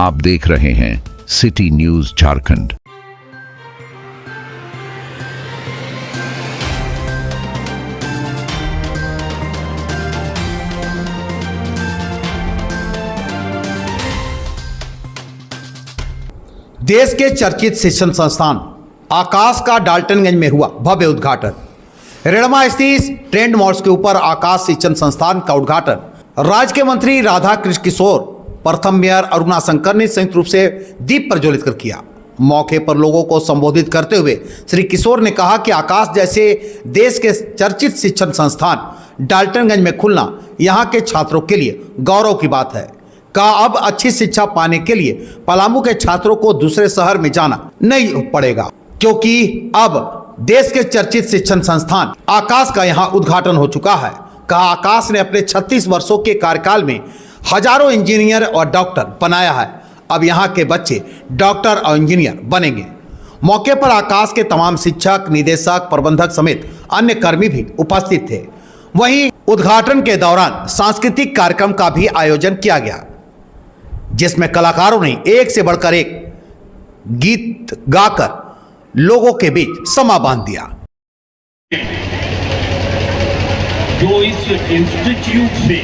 आप देख रहे हैं सिटी न्यूज झारखंड। देश के चर्चित शिक्षण संस्थान आकाश का डाल्टनगंज में हुआ भव्य उद्घाटन। रेड़मा स्थित ट्रेंड मॉल्स के ऊपर आकाश शिक्षण संस्थान का उद्घाटन राज्य के मंत्री राधा कृष्ण किशोर, प्रथम मेयर अरुणा शंकर ने संयुक्त रूप से दीप प्रज्वलित कर किया। मौके पर लोगों को संबोधित करते हुए श्री किशोर ने कहा कि आकाश जैसे देश के चर्चित शिक्षण संस्थान डाल्टनगंज में खुलना यहाँ के छात्रों के लिए गौरव की बात है। अब अच्छी शिक्षा पाने के लिए पलामू के छात्रों को दूसरे शहर में जाना नहीं पड़ेगा, क्योंकि अब देश के चर्चित शिक्षण संस्थान आकाश का यहाँ उद्घाटन हो चुका है। आकाश ने अपने 36 वर्षों के कार्यकाल में हजारों इंजीनियर और डॉक्टर बनाया है। अब यहाँ के बच्चे डॉक्टर और इंजीनियर बनेंगे। मौके पर आकाश के तमाम शिक्षक, निदेशक, प्रबंधक समेत अन्य कर्मी भी उपस्थित थे। वहीं उद्घाटन के दौरान सांस्कृतिक कार्यक्रम का भी आयोजन किया गया, जिसमें कलाकारों ने एक से बढ़कर एक गीत गाकर लोगों के बीच समा बांध दिया। जो इस इंस्टीट्यूट से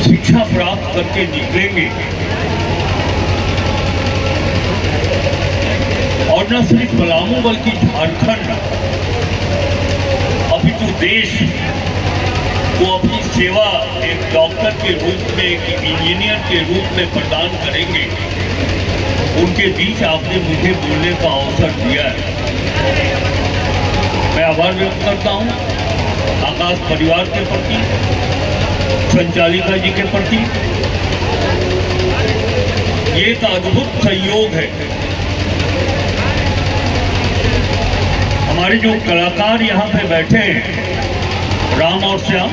शिक्षा प्राप्त करके निकलेंगे और न सिर्फ पलामू बल्कि झारखंड, अभी तो देश को अपनी सेवा एक डॉक्टर के रूप में, एक इंजीनियर के रूप में प्रदान करेंगे, उनके बीच आपने मुझे बोलने का अवसर दिया है। मैं आभार व्यक्त करता हूं आकाश परिवार के प्रति, संचालिका जी के प्रति। ये एक अद्भुत संयोग है। हमारे जो कलाकार यहाँ पे बैठे हैं, राम और श्याम,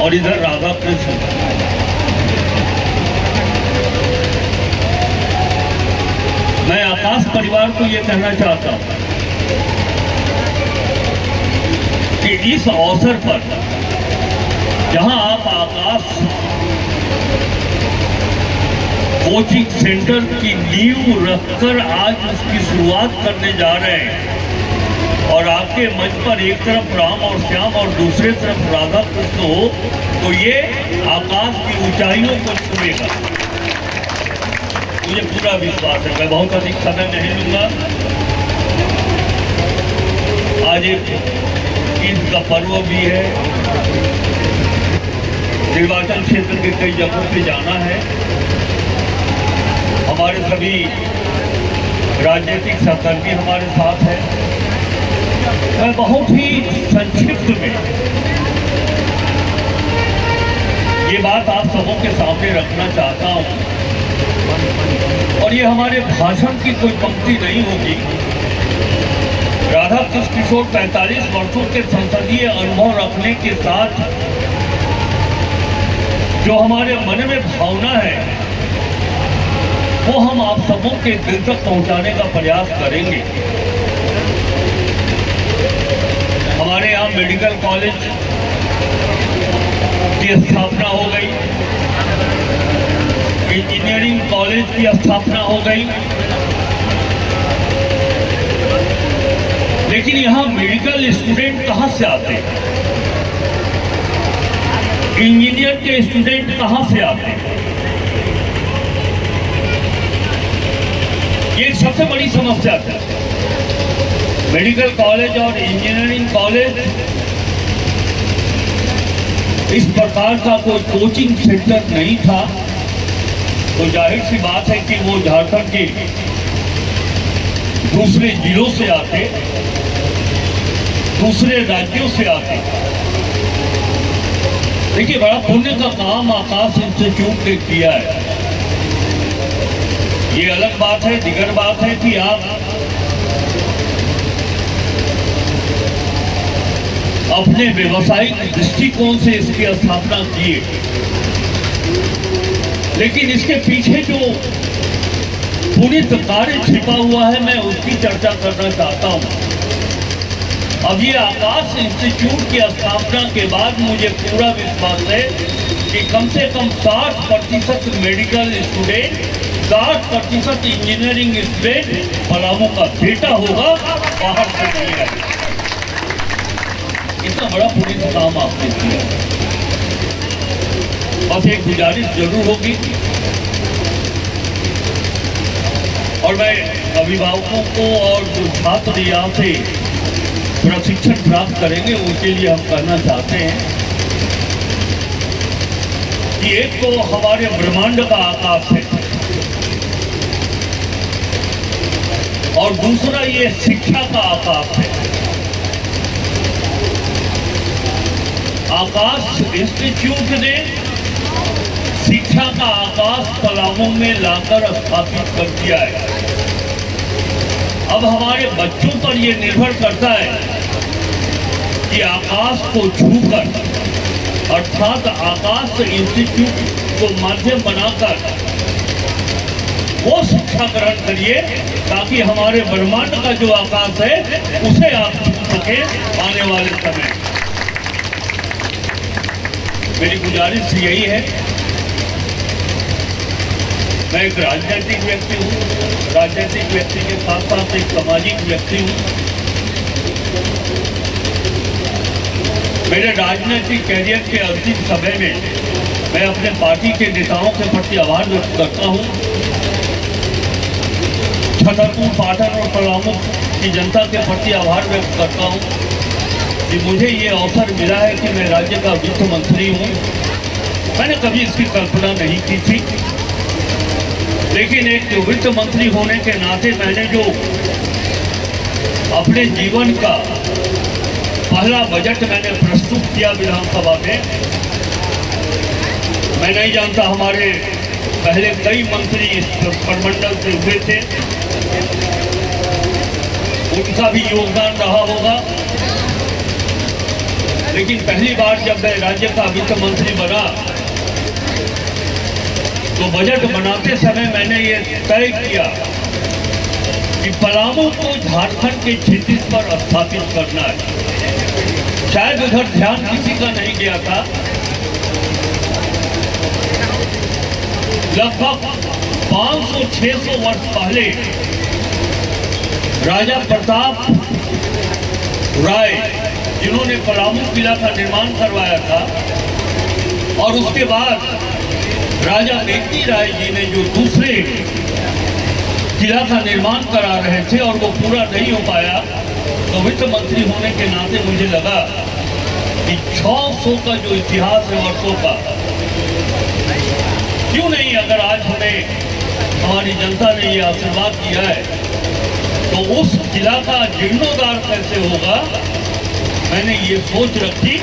और इधर राधा कृष्ण, मैं आकाश परिवार को ये कहना चाहता हूं कि इस अवसर पर जहां आप आकाश कोचिंग सेंटर की नींव रखकर आज उसकी शुरुआत करने जा रहे हैं और आपके मंच पर एक तरफ राम और श्याम और दूसरे तरफ राधा कृष्ण हो, तो ये आकाश की ऊंचाइयों को छूएगा, मुझे पूरा विश्वास है। मैं बहुत अधिक समय नहीं लूंगा। आज एक ईद का पर्व भी है, निर्वाचन क्षेत्र के कई जगहों पे जाना है। हमारे सभी राजनीतिक सहकर्मी हमारे साथ हैं। मैं बहुत ही संक्षिप्त में ये बात आप सबों के सामने रखना चाहता हूं, और ये हमारे भाषण की कोई पंक्ति नहीं होगी। राधा कृष्ण किशोर 45 वर्षों के संसदीय अनुभव रखने के साथ जो हमारे मन में भावना है वो हम आप सबों के दिल तक पहुंचाने का प्रयास करेंगे। हमारे यहाँ मेडिकल कॉलेज की स्थापना हो गई, इंजीनियरिंग कॉलेज की स्थापना हो गई, लेकिन यहाँ मेडिकल स्टूडेंट कहाँ से आते हैं? इंजीनियर के स्टूडेंट कहाँ से आते हैं? ये सबसे बड़ी समस्या है। मेडिकल कॉलेज और इंजीनियरिंग कॉलेज इस प्रकार का कोई कोचिंग सेंटर नहीं था, तो जाहिर सी बात है कि वो झारखंड के दूसरे जिलों से आते, दूसरे राज्यों से आते। देखिए, बड़ा पुण्य का काम आकाश इंस्टीट्यूट ने किया है। ये अलग बात है, दिगर बात है कि आप अपने व्यवसायिक दृष्टिकोण से इसकी स्थापना किए, लेकिन इसके पीछे जो पुनित कार्य छिपा हुआ है, मैं उसकी चर्चा करना चाहता हूं। अब ये आकाश इंस्टीट्यूट की स्थापना के बाद मुझे पूरा विश्वास है कि कम से कम 60% medical student, 60% engineering student Palamu का बेटा होगा, बाहर से नहीं है। इतना बड़ा पुलिस काम आपने किया। बस एक गुजारिश जरूर होगी, और मैं अभिभावकों को और जो छात्र यहाँ से प्रशिक्षण प्राप्त करेंगे उनके लिए हम कहना चाहते हैं कि एक तो हमारे ब्रह्मांड का आकाश है, और दूसरा ये शिक्षा का आकाश है। आकाश इंस्टीट्यूट ने शिक्षा का आकाश पलामू में लाकर स्थापित कर दिया है। अब हमारे बच्चों पर यह निर्भर करता है कि आकाश को छूकर, अर्थात आकाश इंस्टीट्यूट को माध्यम बनाकर वो शिक्षा ग्रहण करिए, ताकि हमारे ब्रह्मांड का जो आकाश है उसे आप छू सके आने वाले समय। मेरी गुजारिश यही है, मैं एक राजनीतिक व्यक्ति हूँ, राजनीतिक व्यक्ति के साथ साथ एक सामाजिक व्यक्ति हूँ। मेरे राजनीतिक कैरियर के अंतिम समय में मैं अपने पार्टी के नेताओं के प्रति आभार व्यक्त करता हूँ। छतरपुर, पाटन और पलामू की जनता के प्रति आभार व्यक्त करता हूँ कि मुझे ये अवसर मिला है कि मैं राज्य का वित्त मंत्री हूँ। मैंने कभी इसकी कल्पना नहीं की थी, लेकिन एक वित्त मंत्री होने के नाते मैंने जो अपने जीवन का पहला बजट मैंने प्रस्तुत किया विधानसभा में, मैं नहीं जानता हमारे पहले कई मंत्री इस प्रमंडल से हुए थे, उनका भी योगदान रहा होगा, लेकिन पहली बार जब मैं राज्य का वित्त मंत्री बना तो बजट बनाते समय मैंने ये तय किया कि पलामू को झारखंड के क्षितिज पर स्थापित करना है। शायद उधर ध्यान किसी का नहीं गया था। लगभग 500-600 वर्ष पहले राजा प्रताप राय, जिन्होंने पलामू किला का निर्माण करवाया था, और उसके बाद राजा मेघती राय जी ने जो दूसरे किला का निर्माण करा रहे थे और वो पूरा नहीं हो पाया, तो वित्त मंत्री होने के नाते मुझे लगा कि 600 का जो इतिहास है वर्षों का, क्यों नहीं, अगर आज हमें हमारी जनता ने ये आशीर्वाद दिया है तो उस किला का जीर्णोद्धार कैसे होगा, मैंने ये सोच रखी।